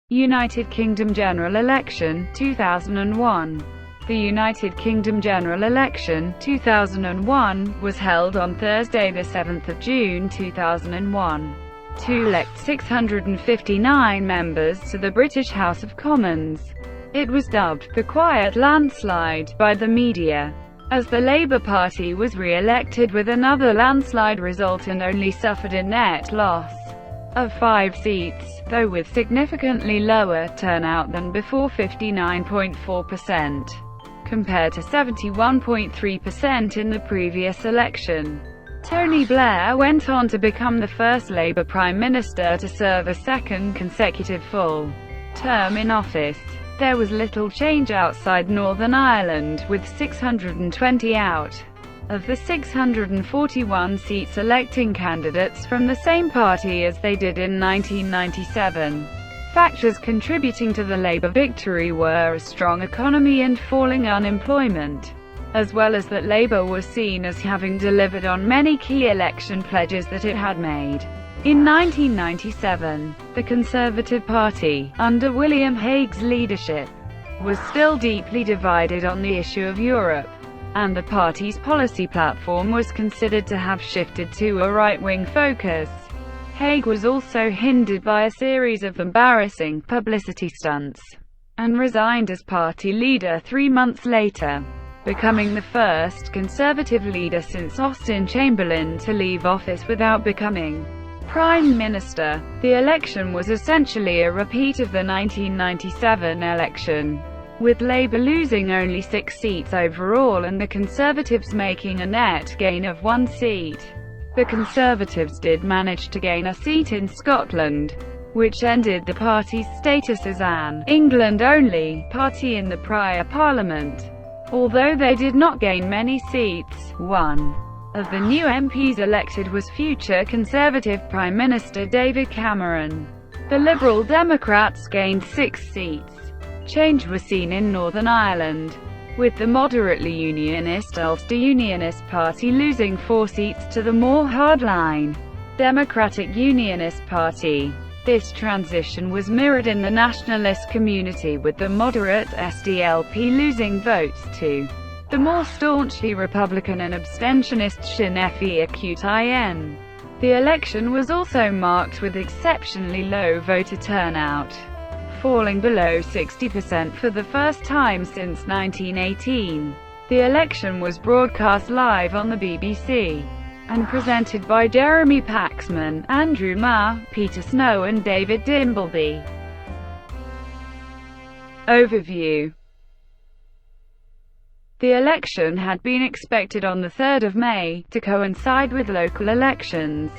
United Kingdom General Election, 2001. The United Kingdom General Election, 2001, was held on Thursday, 7 June 2001, to elect 659 members to the British House of Commons. It was dubbed the "quiet landslide" by the media, as the Labour Party was re-elected with another landslide result and only suffered a net loss of 5 seats, though with significantly lower turnout than before, 59.4%, compared to 71.3% in the previous election. Tony Blair went on to become the first Labour Prime Minister to serve a second consecutive full term in office. There was little change outside Northern Ireland, with 620 out of the 641 seats electing candidates from the same party as they did in 1997. Factors contributing to the Labour victory were a strong economy and falling unemployment, as well as that Labour was seen as having delivered on many key election pledges that it had made. In 1997, the Conservative Party, under William Hague's leadership, was still deeply divided on the issue of Europe, and the party's policy platform was considered to have shifted to a right-wing focus. Hague was also hindered by a series of embarrassing publicity stunts, and resigned as party leader 3 months later, becoming the first Conservative leader since Austen Chamberlain to leave office without becoming Prime Minister. The election was essentially a repeat of the 1997 election, with Labour losing only 6 seats overall and the Conservatives making a net gain of 1 seat. The Conservatives did manage to gain a seat in Scotland, which ended the party's status as an England-only party in the prior Parliament. Although they did not gain many seats, one of the new MPs elected was future Conservative Prime Minister David Cameron. The Liberal Democrats gained 6 seats. Change was seen in Northern Ireland, with the moderately unionist Ulster Unionist Party losing 4 seats to the more hardline Democratic Unionist Party. This transition was mirrored in the nationalist community, with the moderate SDLP losing votes to the more staunchly Republican and abstentionist Sinn Féin. The election was also marked with exceptionally low voter turnout, falling below 60% for the first time since 1918. The election was broadcast live on the BBC, and presented by Jeremy Paxman, Andrew Marr, Peter Snow and David Dimbleby. Overview. The election had been expected on the 3rd of May, to coincide with local elections,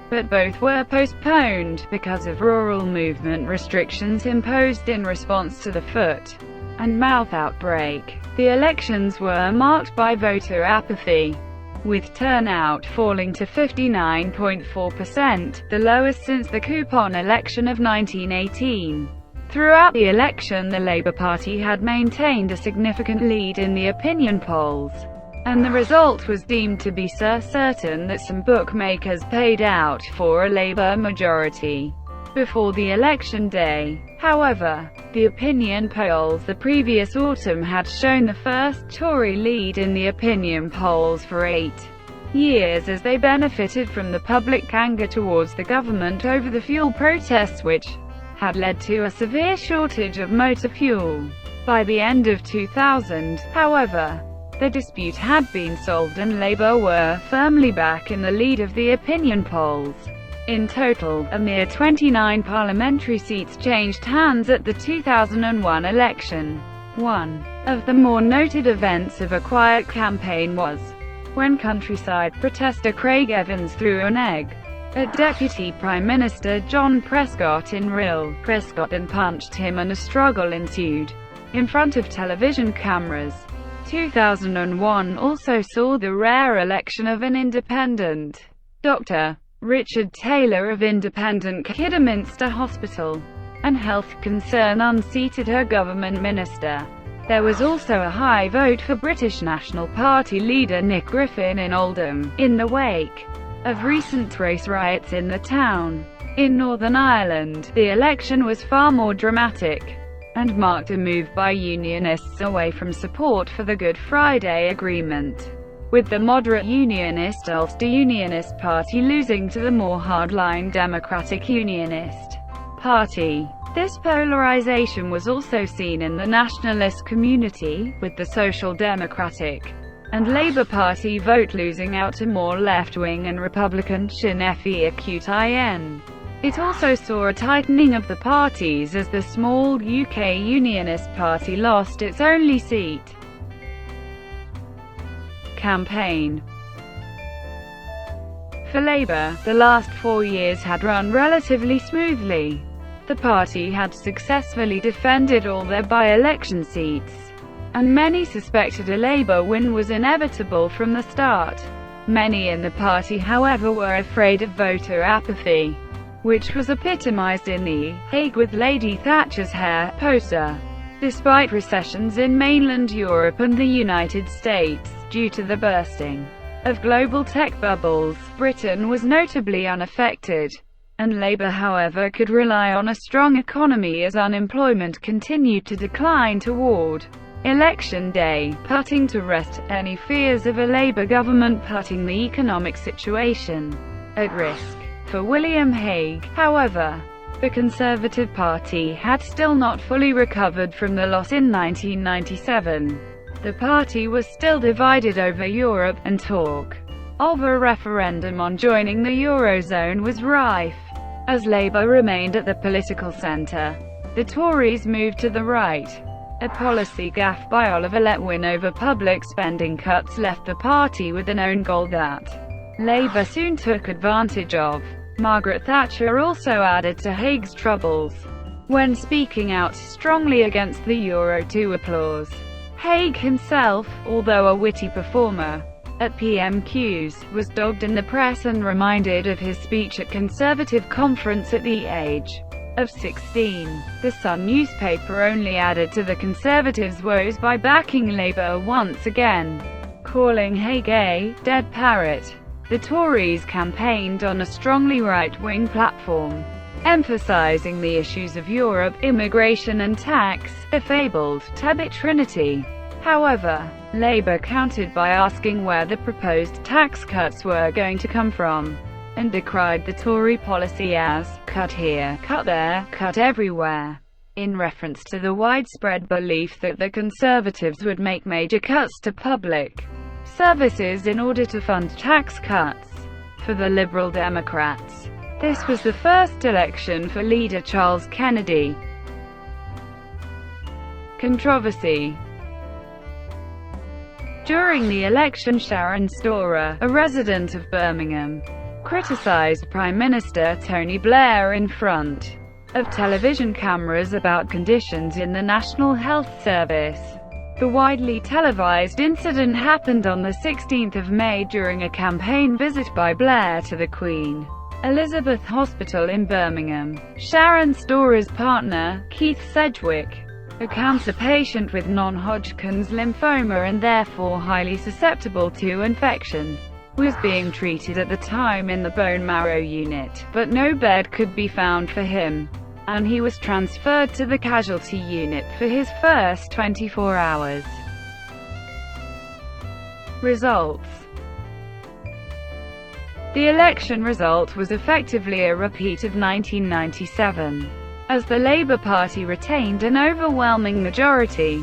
but both were postponed, because of rural movement restrictions imposed in response to the foot and mouth outbreak. The elections were marked by voter apathy, with turnout falling to 59.4%, the lowest since the coupon election of 1918. Throughout the election, the Labour Party had maintained a significant lead in the opinion polls, and the result was deemed to be so certain that some bookmakers paid out for a Labour majority before the election day. However, the opinion polls the previous autumn had shown the first Tory lead in the opinion polls for 8 years, as they benefited from the public anger towards the government over the fuel protests, which had led to a severe shortage of motor fuel. By the end of 2000, however, the dispute had been solved and Labour were firmly back in the lead of the opinion polls. In total, a mere 29 parliamentary seats changed hands at the 2001 election. One of the more noted events of a quiet campaign was when countryside protester Craig Evans threw an egg at Deputy Prime Minister John Prescott in Rhyl, Prescott and punched him, and a struggle ensued in front of television cameras. 2001 also saw the rare election of an independent. Dr. Richard Taylor of independent Kidderminster Hospital and Health Concern unseated her government minister. There was also a high vote for British National Party leader Nick Griffin in Oldham, in the wake of recent race riots in the town. In Northern Ireland, the election was far more dramatic, and marked a move by Unionists away from support for the Good Friday Agreement, with the moderate Unionist Ulster Unionist Party losing to the more hardline Democratic Unionist Party. This polarization was also seen in the nationalist community, with the Social Democratic and Labour Party vote losing out to more left-wing and Republican Sinn Féin. It also saw a tightening of the parties as the small UK Unionist Party lost its only seat. Campaign. For Labour, the last 4 years had run relatively smoothly. The party had successfully defended all their by-election seats, and many suspected a Labour win was inevitable from the start. Many in the party, however, were afraid of voter apathy, which was epitomised in the "Hague with Lady Thatcher's hair" poster. Despite recessions in mainland Europe and the United States, due to the bursting of global tech bubbles, Britain was notably unaffected, and Labour, however, could rely on a strong economy as unemployment continued to decline toward Election Day, putting to rest any fears of a Labour government putting the economic situation at risk. For William Hague, however, the Conservative Party had still not fully recovered from the loss in 1997. The party was still divided over Europe, and talk of a referendum on joining the Eurozone was rife. As Labour remained at the political centre, the Tories moved to the right. A policy gaffe by Oliver Letwin over public spending cuts left the party with an own goal that Labour soon took advantage of. Margaret Thatcher also added to Hague's troubles when speaking out strongly against the euro to applause. Hague himself, although a witty performer at PMQs, was dogged in the press and reminded of his speech at Conservative conference at the age of 16. The Sun newspaper only added to the Conservatives' woes by backing Labour once again, calling Hague a dead parrot. The Tories campaigned on a strongly right-wing platform, emphasizing the issues of Europe, immigration and tax, a fabled Tebbit Trinity. However, Labour countered by asking where the proposed tax cuts were going to come from, and decried the Tory policy as cut here, cut there, cut everywhere, in reference to the widespread belief that the Conservatives would make major cuts to public services in order to fund tax cuts. For the Liberal Democrats, this was the first election for leader Charles Kennedy. Controversy. During the election, Sharon Storer, a resident of Birmingham, criticized Prime Minister Tony Blair in front of television cameras about conditions in the National Health Service. The widely televised incident happened on the 16th of May during a campaign visit by Blair to the Queen Elizabeth Hospital in Birmingham. Sharon Storer's partner, Keith Sedgwick, a cancer patient with non-Hodgkin's lymphoma and therefore highly susceptible to infection, was being treated at the time in the bone marrow unit, but no bed could be found for him, and he was transferred to the casualty unit for his first 24 hours. Results. The election result was effectively a repeat of 1997, as the Labour Party retained an overwhelming majority,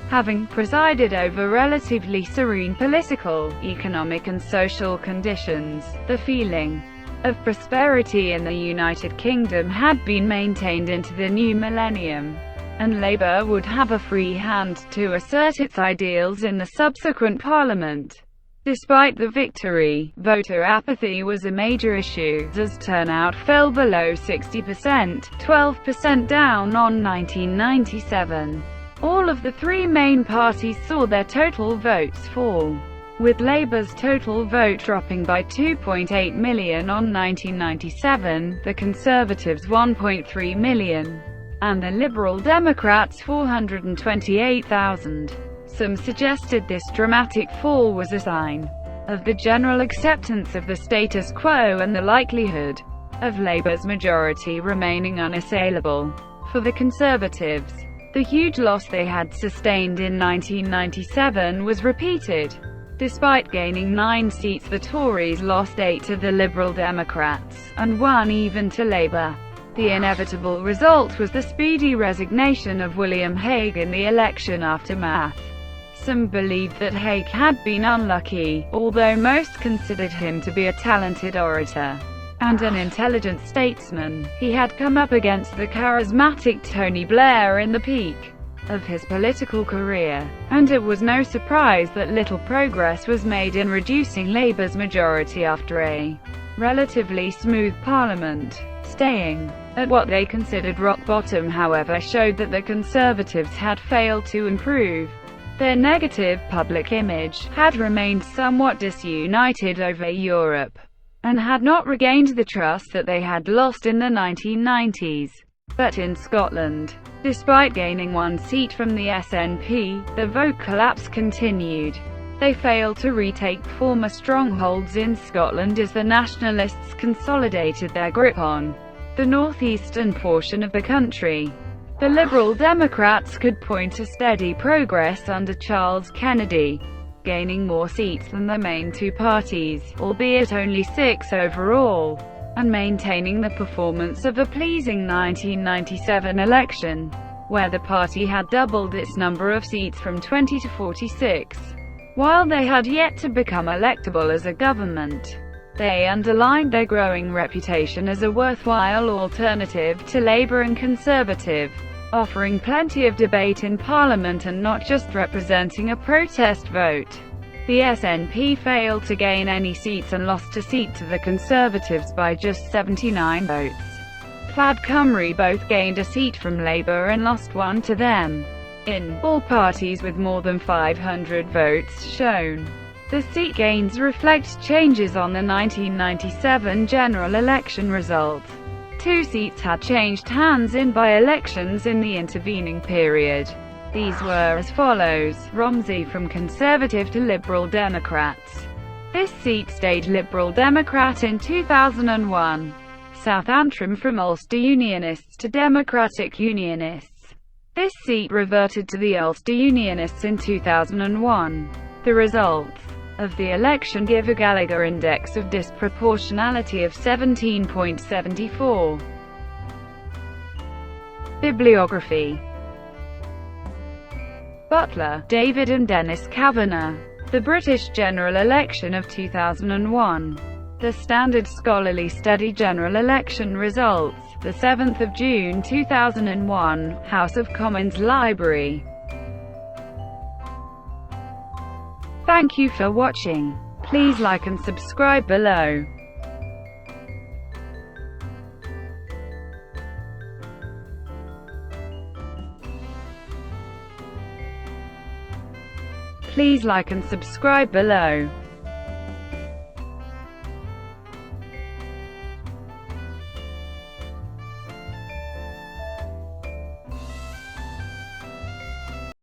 having presided over relatively serene political, economic and social conditions. The feeling of prosperity in the United Kingdom had been maintained into the new millennium, and Labour would have a free hand to assert its ideals in the subsequent Parliament. Despite the victory, voter apathy was a major issue, as turnout fell below 60%, 12% down on 1997. All of the three main parties saw their total votes fall, with Labour's total vote dropping by 2.8 million on 1997, the Conservatives 1.3 million, and the Liberal Democrats 428,000. Some suggested this dramatic fall was a sign of the general acceptance of the status quo and the likelihood of Labour's majority remaining unassailable. For the Conservatives, the huge loss they had sustained in 1997 was repeated. Despite gaining 9 seats, the Tories lost 8 to the Liberal Democrats, and 1 even to Labour. The inevitable result was the speedy resignation of William Hague in the election aftermath. Some believed that Hague had been unlucky, although most considered him to be a talented orator and an intelligent statesman. He had come up against the charismatic Tony Blair in the peak of his political career, and it was no surprise that little progress was made in reducing Labour's majority after a relatively smooth parliament. Staying at what they considered rock bottom, however, showed that the Conservatives had failed to improve their negative public image, had remained somewhat disunited over Europe, and had not regained the trust that they had lost in the 1990s. But in Scotland, despite gaining 1 seat from the SNP, the vote collapse continued. They failed to retake former strongholds in Scotland as the Nationalists consolidated their grip on the northeastern portion of the country. The Liberal Democrats could point to steady progress under Charles Kennedy, gaining more seats than the main 2 parties, albeit only 6 overall, and maintaining the performance of a pleasing 1997 election, where the party had doubled its number of seats from 20 to 46. While they had yet to become electable as a government, they underlined their growing reputation as a worthwhile alternative to Labour and Conservative, offering plenty of debate in Parliament and not just representing a protest vote. The SNP failed to gain any seats and lost a seat to the Conservatives by just 79 votes. Plaid Cymru both gained a seat from Labour and lost 1 to them. In all parties with more than 500 votes shown, the seat gains reflect changes on the 1997 general election result. 2 seats had changed hands in by-elections in the intervening period. These were as follows: Romsey from Conservative to Liberal Democrats. This seat stayed Liberal Democrat in 2001. South Antrim from Ulster Unionists to Democratic Unionists. This seat reverted to the Ulster Unionists in 2001. The results of the election give a Gallagher index of disproportionality of 17.74. Bibliography: Butler, David and Dennis Kavanagh. The British General Election of 2001. The Standard Scholarly Study General Election Results, the 7th of June 2001, House of Commons Library. Thank you for watching. Please like and subscribe below. Please like and subscribe below.